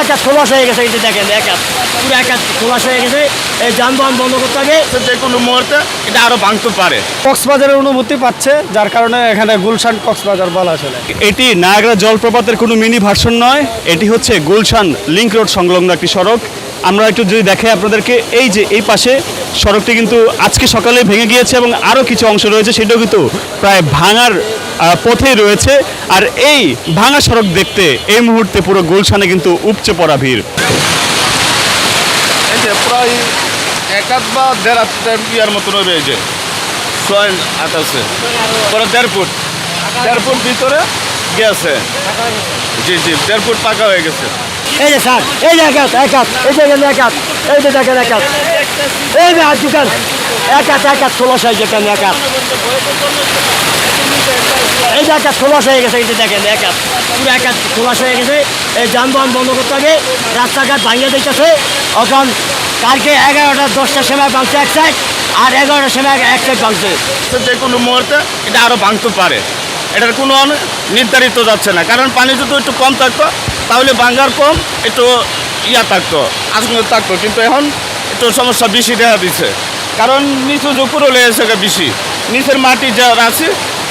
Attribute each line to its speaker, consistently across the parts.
Speaker 1: একা খোলাস হয়ে গেছে, এটা দেখেন একা পুরো একা খোলাস হয়ে গেছে। এই যানবাহন বন্ধ করতে হবে,
Speaker 2: যে কোনো মুহূর্তে এটা আরো ভাঙতে পারে।
Speaker 3: কক্সবাজারের অনুভূতি পাচ্ছে, যার কারণে এখানে গুলশান কক্সবাজার বলা চলে।
Speaker 4: এটি নায়াগ্রা জলপ্রপাতের কোনো মিনি ভার্সন নয়, এটি হচ্ছে গুলশান লিংক রোড সংলগ্ন একটি সড়ক। আমরা একটু যদি দেখে আপনাদেরকে, এই যে এই পাশে সড়কটি কিন্তু আজকে সকালে ভেঙে গিয়েছে এবং আরও কিছু অংশ রয়েছে সেটাও কিন্তু প্রায় ভাঙার পথেই রয়েছে। আর এই ভাঙা সড়ক দেখতে এই মুহূর্তে পুরো গুলশানে কিন্তু উপচে পড়া ভিড়।
Speaker 2: এই যে প্রায় 1 বা 1.5 ইয়ার মতো রয়েছে। এই যে সয়েল আছে পরে 1.5 ফুট ভিতরে গেছে। জি 1.5 ফুট পাকা হয়ে গেছে।
Speaker 1: এই যে স্যার, এই যে একা একা, এই যে একা, এই যে দেখেন একা, এই যে আর দোকান একা খোলাস হয়ে গেছে একা, এই যে একা খোলাস হয়ে গেছে, এটা দেখেন একা পুরো একা খোলাস হয়ে গেছে। এই যানবাহন বন্ধ করতে হবে, রাস্তাঘাট ভাঙিয়ে দিতেছে। এখন কালকে 11টা 10টার সময় ভাঙছে এক সাইড, আর 11টার সময় এক সাইড ভাঙছে।
Speaker 2: যে কোনো মুহূর্তে এটা আরো ভাঙতে পারে, এটার কোনো নির্ধারিত যাচ্ছে না। কারণ পানি যদি একটু কম থাকতো তাহলে ভাঙার কম একটু থাকতো, আশঙ্কা থাকতো। কিন্তু এখন একটু সমস্যা বেশি দেখা দিচ্ছে, কারণ নিচু উপরে লেগেছে বেশি, নিচের মাটি যা আছে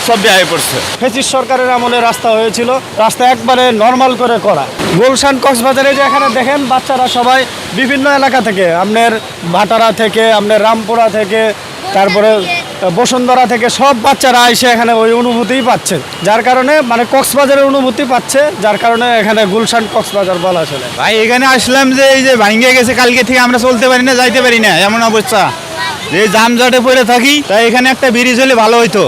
Speaker 2: সব বেয়ে পড়ছে।
Speaker 3: ফেসিস সরকারের আমলে রাস্তা হয়েছিল, রাস্তা একবারে নর্মাল করে করা। গুলশান কক্সবাজারে যে এখানে দেখেন বাচ্চারা সবাই বিভিন্ন এলাকা থেকে, আপনার ভাটারা থেকে, আপনার রামপুরা থেকে, তারপরে বসুন্ধরা থেকে সব বাচ্চারা এসে এখানে ওই অনুভূতিই পাচ্ছে, যার কারণে মানে কক্সবাজারের অনুভূতি পাচ্ছে, যার কারণে এখানে গুলশান কক্সবাজার বলা চলে।
Speaker 5: ভাই এখানে আসলাম যে এই যে ভাঙ্গে গেছে, কালকে থেকে আমরা চলতে পারি না, যাইতে পারি না, এমন অবস্থা যে জামজটে পড়ে থাকি। তাই এখানে একটা ব্রিজ হলে ভালো হইতো,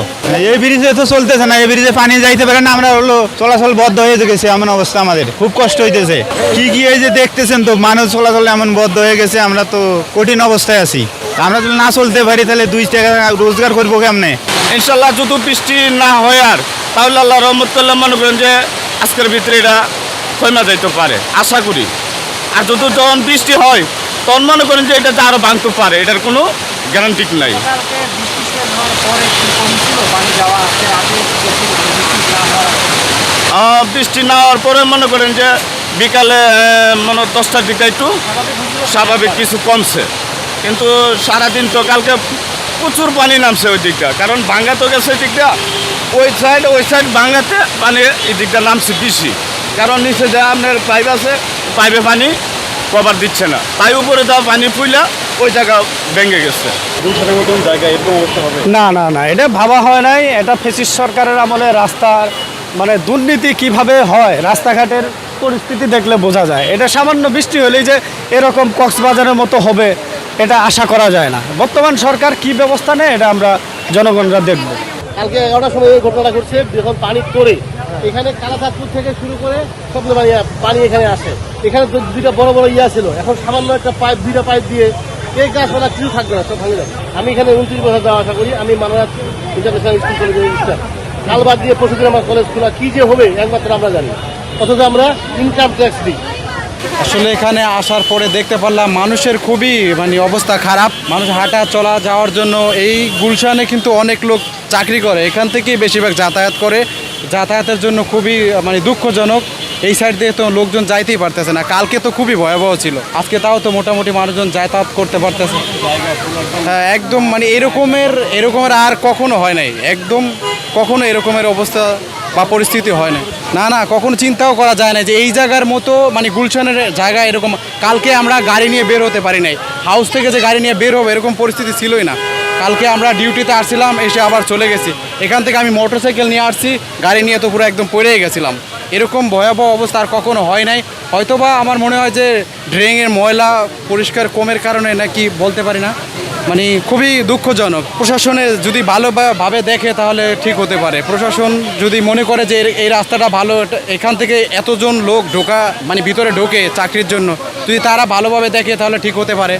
Speaker 5: এই ব্রিজে তো চলতেছে না, এই ব্রিজে পানি যাইতে পারে না, আমরা হলো চলাচল বদ্ধ হয়ে গেছে, এমন অবস্থা আমাদের খুব কষ্ট হইতেছে। কি এই যে দেখতেছেন তো, মানুষ চলাচল এমন বদ্ধ হয়ে গেছে, আমরা তো কঠিন অবস্থায় আছি। আমরা যদি না চলতে পারি তাহলে 2 টাকা রোজগার করবো কেমনে?
Speaker 2: ইনশাল্লাহ যদি বৃষ্টি না হয় আর, তাহলে আল্লাহ রহমত করলে মনে করেন যে আজকের ভিতরে এটা কমা যাইতে পারে আশা করি। আর যদি যখন বৃষ্টি হয় তখন মনে করেন যে এটা আরো ভাঙতে পারে, এটার কোনো গ্যারান্টি নাই। বৃষ্টি না হওয়ার পরে মনে করেন যে বিকালে মানে 10টার দিকে একটু স্বাভাবিক কিছু কমছে, কিন্তু সারাদিন তো কালকে প্রচুর পানি নামছে ওই দিকটা, কারণ ভাঙ্গা তো গেছে ওই দিকটা, ওই সাইড ভাঙ্গাতে পানি এই দিকটা নামছে বেশি, কারণ নিচে যা আপনার পাইপ আছে, পাইপে পানি কভার দিচ্ছে না, তাই উপরে দেওয়া পানি ফুইলা ওই জায়গা ভেঙে গেছে।
Speaker 4: গুলশানের মতন জায়গায় এরকম অবস্থা হবে
Speaker 3: না, এটা ভাবা হয় নাই। এটা ফেসিস সরকারের আমলে রাস্তার মানে দুর্নীতি কিভাবে হয়, রাস্তাঘাটের পরিস্থিতি দেখলে বোঝা যায়। এটা সামান্য বৃষ্টি হলেই যে এরকম কক্সবাজারের মতো হবে এটা আশা করা যায় না। বর্তমান সরকার কি ব্যবস্থা নেয় এটা আমরা জনগণরা দেখব।
Speaker 6: কালকে 11টার সময় এই ঘটনাটা ঘটছে, যখন পানি তোলে এখানে কালাচাঁদপুর থেকে শুরু করে সব পানি এখানে আসে। এখানে 2টা বড় বড় ছিল, এখন সামান্য একটা পাইপ, 2টা পাইপ দিয়ে এই গাছপালা কিছু থাকবে না, সব ভাঙে যাবে। আমি এখানে 29 বছর যাওয়া আশা করি, আমি মানরাজ ইন্টারন্যাশনাল স্কুল কলেজের স্টাফ। কালবাদ দিয়ে প্রতিদিন আমার কলেজ খোলা, কি যে হবে একমাত্র আমরা জানি, অথচ আমরা ইনকাম ট্যাক্স দিই।
Speaker 5: আসলে এখানে আসার পরে দেখতে পারলাম মানুষের খুবই মানে অবস্থা খারাপ। মানুষ হাঁটা চলা যাওয়ার জন্য এই গুলশানে কিন্তু অনেক লোক চাকরি করে, এখান থেকেই বেশিরভাগ যাতায়াত করে। যাতায়াতের জন্য খুবই মানে দুঃখজনক, এই সাইড দিয়ে তো লোকজন যাইতেই পারতেছে না। কালকে তো খুবই ভয়াবহ ছিল, আজকে তাও তো মোটামুটি মানুষজন যাতায়াত করতে পারতেছে। হ্যাঁ একদম মানে এরকমের আর কখনো হয় নাই, একদম কখনো এরকমের অবস্থা বা পরিস্থিতি হয় না, কখনো চিন্তাও করা যায় না যে এই জায়গার মতো মানে গুলশানের জায়গা এরকম। কালকে আমরা গাড়ি নিয়ে বের হতে পারি নাই, হাউস থেকে যে গাড়ি নিয়ে বের হবে এরকম পরিস্থিতি ছিলই না। কালকে আমরা ডিউটিতে আসছিলাম, এসে আবার চলে গেছি। এখান থেকে আমি মোটরসাইকেল নিয়ে আসছি, গাড়ি নিয়ে তো পুরো একদম পড়েই গেছিলাম। এরকম ভয়াবহ অবস্থা আর কখনো হয় নাই। হয়তোবা আমার মনে হয় যে ড্রেনের ময়লা পরিষ্কার কমের কারণে নাকি, বলতে পারি না, মানে খুবই দুঃখজনক। প্রশাসনে যদি ভালোভাবে দেখে তাহলে ঠিক হতে পারে। প্রশাসন যদি মনে করে যে এই রাস্তাটা ভালো, এখান থেকে এতজন লোক ঢোকা মানে ভিতরে ঢোকে চাকরির জন্য, যদি তারা ভালোভাবে দেখে তাহলে ঠিক হতে পারে।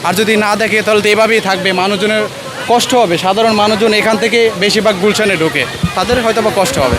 Speaker 5: আর যদি না দেখে তাহলে তো এভাবেই থাকবে, মানুষজনের কষ্ট হবে। সাধারণ মানুষজন এখান থেকে বেশিরভাগ গুলশানে ঢোকে, তাদের হয়তো বা কষ্ট হবে।